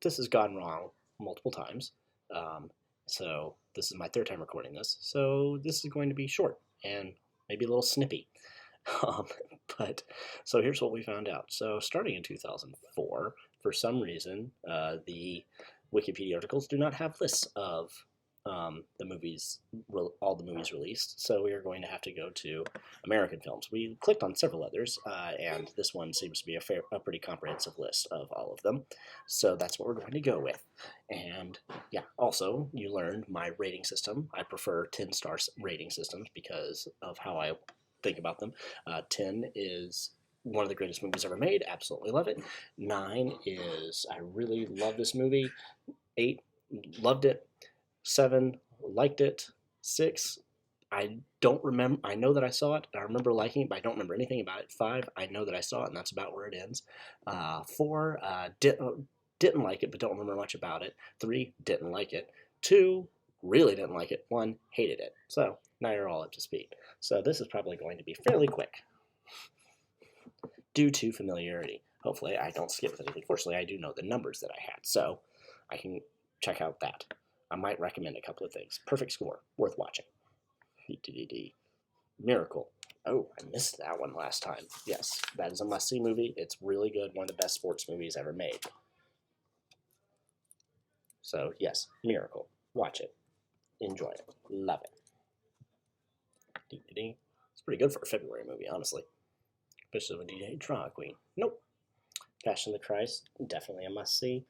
this has gone wrong multiple times. Um, so this is my third time recording this. So this is going to be short and maybe a little snippy. Um, but so here's what we found out. So starting in 2004, for some reason, the Wikipedia articles do not have lists of the movies, all the movies released. So we are going to have to go to American films. We clicked on several others, and this one seems to be a pretty comprehensive list of all of them. So that's what we're going to go with. And yeah, also you learned my rating system. I prefer 10-star rating systems because of how I think about them. 10 is one of the greatest movies ever made. Absolutely love it. 9 is I really love this movie. 8, loved it. 7, liked it. 6, I don't remember. I know that I saw it. I remember liking it, but I don't remember anything about it. 5, I know that I saw it, and that's about where it ends. 4, didn't like it, but don't remember much about it. 3, didn't like it. 2, really didn't like it. 1, hated it. So now you're all up to speed. So this is probably going to be fairly quick due to familiarity. Hopefully I don't skip anything. Fortunately, I do know the numbers that I had, so I can check out that. I might recommend a couple of things. Perfect Score, worth watching. Miracle. Oh, I missed that one last time. Yes, that is a must-see movie. It's really good. One of the best sports movies ever made. So, yes, Miracle. Watch it. Enjoy it. Love it. It's pretty good for a February movie, honestly. Especially with DJ Drama Queen. Nope. Passion of the Christ, definitely a must-see.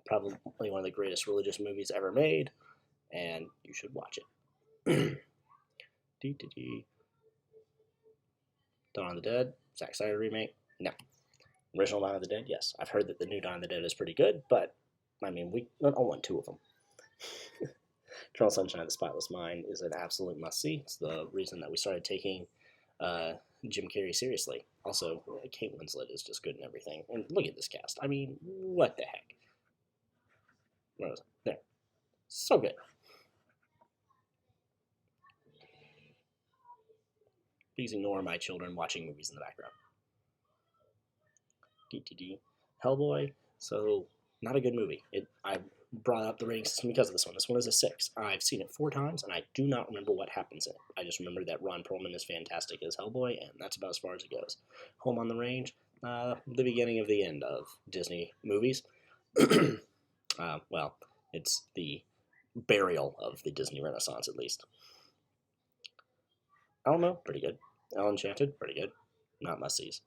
Probably one of the greatest religious movies ever made, and you should watch it. Dawn of the Dead, Zack Snyder remake? No. Original Dawn of the Dead? Yes. I've heard that the new Dawn of the Dead is pretty good, but I mean, we don't want two of them. Eternal Sunshine of the Spotless Mind is an absolute must-see. It's the reason that we started taking Jim Carrey seriously. Also, Kate Winslet is just good in everything. And look at this cast. I mean, what the heck? Where was it? There. So good. Please ignore my children watching movies in the background. DTD. Hellboy. So, not a good movie. I brought up the rating system because of this one. This one is a 6. I've seen it 4 times, and I do not remember what happens in it. I just remember that Ron Perlman is fantastic as Hellboy, and that's about as far as it goes. Home on the Range. The beginning of the end of Disney movies. Well, it's the burial of the Disney Renaissance, at least. Elmo, pretty good. El Enchanted, pretty good. Not must-sees.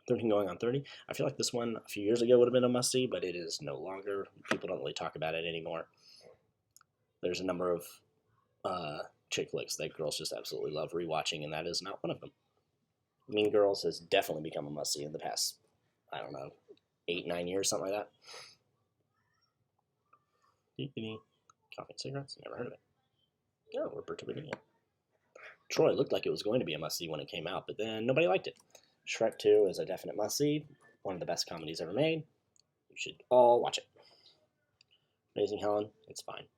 13 going on 30. I feel like this one a few years ago would have been a must-see, but it is no longer. People don't really talk about it anymore. There's a number of chick flicks that girls just absolutely love rewatching, and that is not one of them. Mean Girls has definitely become a must-see in the past, I don't know, 8, 9 years, something like that. Coffee and Cigarettes? Never heard of it. No, Roberto Benigno. Troy looked like it was going to be a must-see when it came out, but then nobody liked it. Shrek 2 is a definite must-see. One of the best comedies ever made. You should all watch it. Raising Helen, it's fine.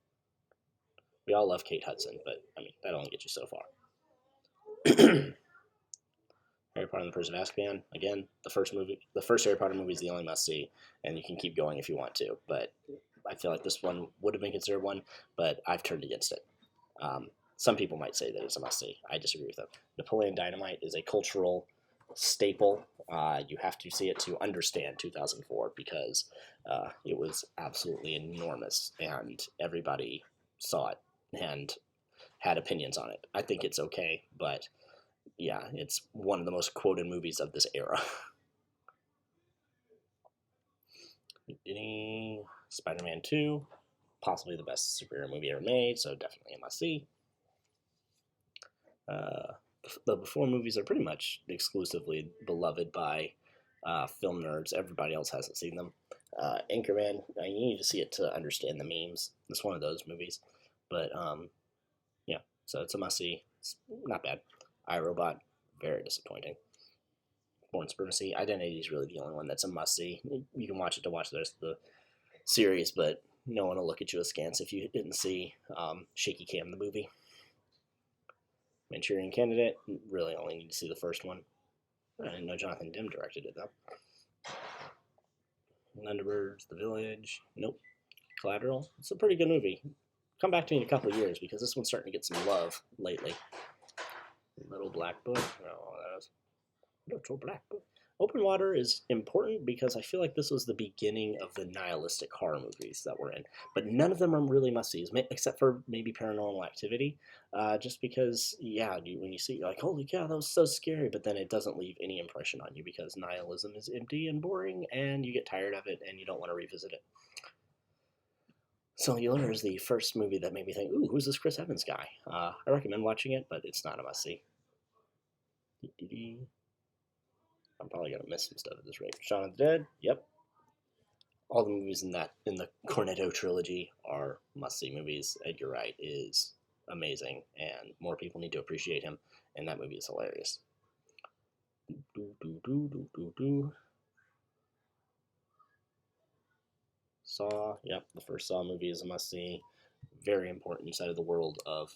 We all love Kate Hudson, but I mean, that only gets you so far. Harry Potter and the Prisoner of Azkaban, again, the first Harry Potter movie is the only must-see, and you can keep going if you want to, but I feel like this one would have been considered one, but I've turned against it. Some people might say that it's a must-see. I disagree with them. Napoleon Dynamite is a cultural staple. You have to see it to understand 2004 because it was absolutely enormous, and everybody saw it and had opinions on it. I think it's okay, but yeah, it's one of the most quoted movies of this era. Spider-Man 2, possibly the best superhero movie ever made, so definitely a must-see. The before movies are pretty much exclusively beloved by film nerds. Everybody else hasn't seen them. Anchorman, you need to see it to understand the memes. It's one of those movies. But yeah, so it's a must-see. It's not bad. iRobot, very disappointing. Born Supremacy, Identity is really the only one that's a must-see. You can watch it to watch the rest of the series, but no one will look at you askance if you didn't see Shaky Cam, the movie. Manchurian Candidate, really only need to see the first one. I didn't know Jonathan Demme directed it, though. Thunderbirds, The Village. Nope. Collateral. It's a pretty good movie. Come back to me in a couple of years because this one's starting to get some love lately. Little Black Book. Oh, that is Little Black Book. Open Water is important because I feel like this was the beginning of the nihilistic horror movies that we're in. But none of them are really must-sees, except for maybe Paranormal Activity. Just because, yeah, when you see it, you're like, holy cow, that was so scary. But then it doesn't leave any impression on you because nihilism is empty and boring, and you get tired of it, and you don't want to revisit it. Cellular is the first movie that made me think, ooh, who's this Chris Evans guy? I recommend watching it, but it's not a must-see. I'm probably gonna miss some stuff at this rate. Shaun of the Dead, yep. All the movies in the Cornetto trilogy are must-see movies. Edgar Wright is amazing, and more people need to appreciate him. And that movie is hilarious. Saw, yep. The first Saw movie is a must-see. Very important inside of the world of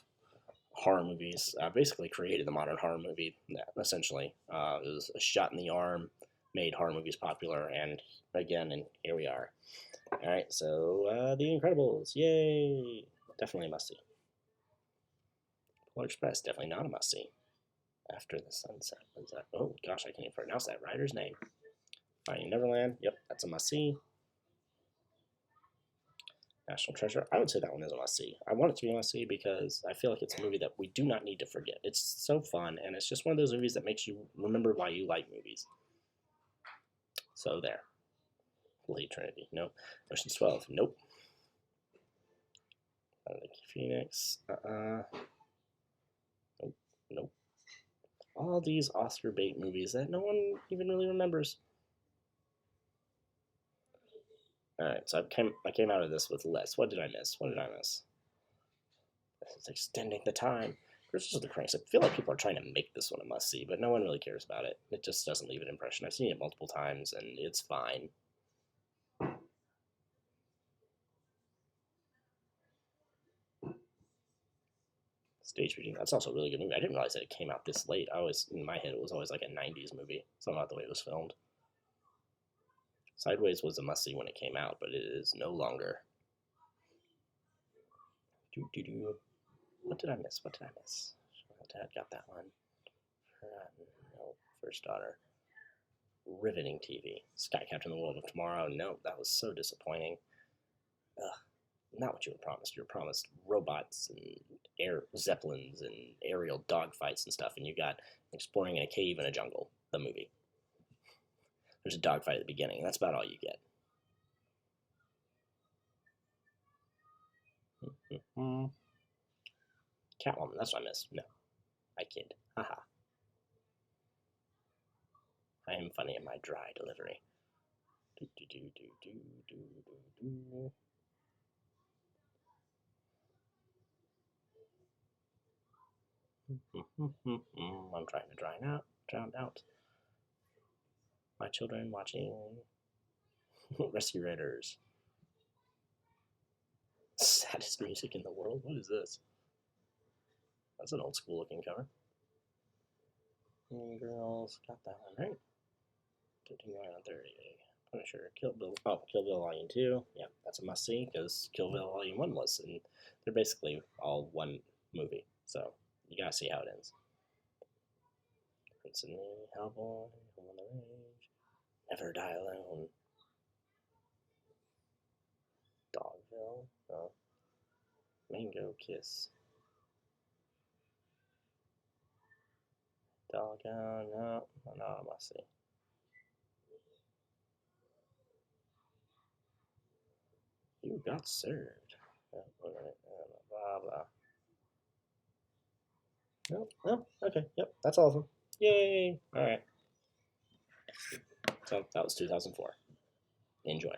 horror movies. Basically created the modern horror movie. Essentially, it was a shot in the arm, made horror movies popular, and again, and here we are. All right, so The Incredibles, yay! Definitely a must-see. Polar Express, definitely not a must-see. After the Sunset, what is that? Oh gosh, I can't even pronounce that writer's name. Finding Neverland, yep, that's a must-see. National Treasure, I would say that one is a must-see. I want it to be a must-see because I feel like it's a movie that we do not need to forget. It's so fun, and it's just one of those movies that makes you remember why you like movies. So there. Blade Trinity, nope. Ocean's 12, nope. Phoenix, nope, nope. All these Oscar bait movies that no one even really remembers. Alright, so I came out of this with less. What did I miss? What did I miss? It's extending the time. Crystals of the Cranks. I feel like people are trying to make this one a must-see, but no one really cares about it. It just doesn't leave an impression. I've seen it multiple times, and it's fine. Stage Reading. That's also a really good movie. I didn't realize that it came out this late. In my head, it was always like a 90s movie. So not the way it was filmed. Sideways was a must-see when it came out, but it is no longer. What did I miss? What did I miss? Dad got that one. No, First Daughter. Riveting TV. Sky Captain: The World of Tomorrow. No, that was so disappointing. Ugh, not what you were promised. You were promised robots and air zeppelins and aerial dogfights and stuff, and you got exploring in a cave in a jungle. The movie. There's a dogfight at the beginning, and that's about all you get. Catwoman, that's what I missed. No, I kid. Haha. I am funny in my dry delivery. I'm trying to drown out. My children watching Rescue Raiders. Saddest music in the world? What is this? That's an old school looking cover. Girls, got that one, right? 59 on 30. Punisher, Kill Bill. Oh, Kill Bill Volume 2. Yeah, that's a must see because Kill Bill Volume 1 was. And they're basically all one movie. So you gotta see how it ends. Prince and Me, Hellboy, Home on the Range, Never Die Alone. Dogville. Oh. Mango Kiss. Doggone, no, I must see. You got served. Blah, blah. No, okay, yep, that's all of them. Yay! Alright. So, that was 2004. Enjoy.